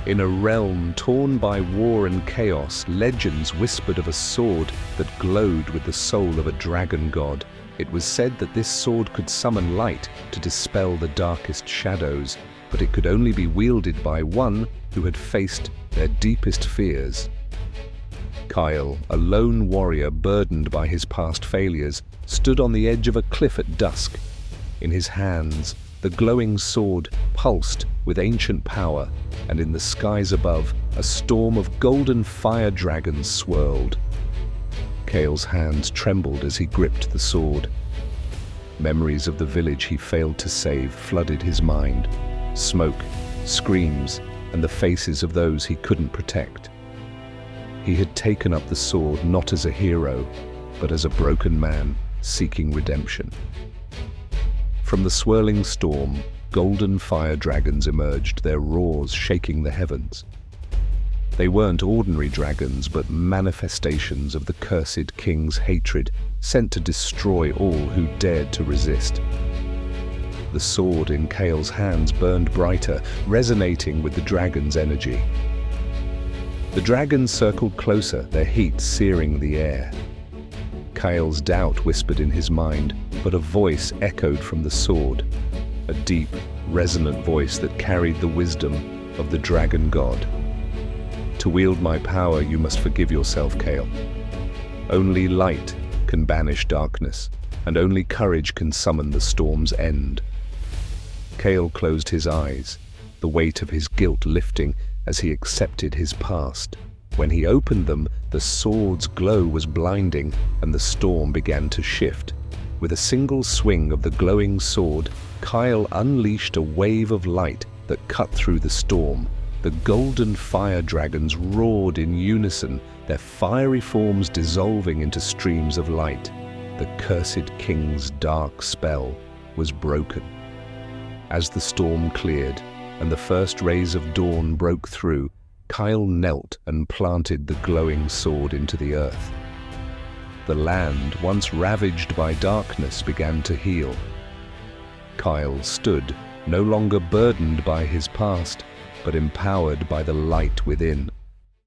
In a realm torn by war and chaos, legends whispered of a sword that glowed with the soul of a dragon god. It was said that this sword could summon light to dispel the darkest shadows, but it could only be wielded by one who had faced their deepest fears. Kael, a lone warrior burdened by his past failures, stood on the edge of a cliff at dusk. In his hands, the glowing sword pulsed with ancient power, and in the skies above, a storm of golden fire dragons swirled. Kael's hands trembled as he gripped the sword. Memories of the village he failed to save flooded his mind. Smoke, screams, and the faces of those he couldn't protect. He had taken up the sword not as a hero, but as a broken man seeking redemption. From the swirling storm, golden fire dragons emerged, their roars shaking the heavens. They weren't ordinary dragons, but manifestations of the cursed king's hatred, sent to destroy all who dared to resist. The sword in Kael's hands burned brighter, resonating with the dragon's energy. The dragons circled closer, their heat searing the air. Kael's doubt whispered in his mind, but a voice echoed from the sword, a deep, resonant voice that carried the wisdom of the dragon god. To wield my power, you must forgive yourself, Kael. Only light can banish darkness, and only courage can summon the storm's end. Kael closed his eyes, the weight of his guilt lifting as he accepted his past. When he opened them, the sword's glow was blinding, and the storm began to shift. With a single swing of the glowing sword, Kael unleashed a wave of light that cut through the storm. The golden fire dragons roared in unison, their fiery forms dissolving into streams of light. The cursed king's dark spell was broken. As the storm cleared and the first rays of dawn broke through, Kael knelt and planted the glowing sword into the earth. The land, once ravaged by darkness, began to heal. Kael stood, no longer burdened by his past, but empowered by the light within.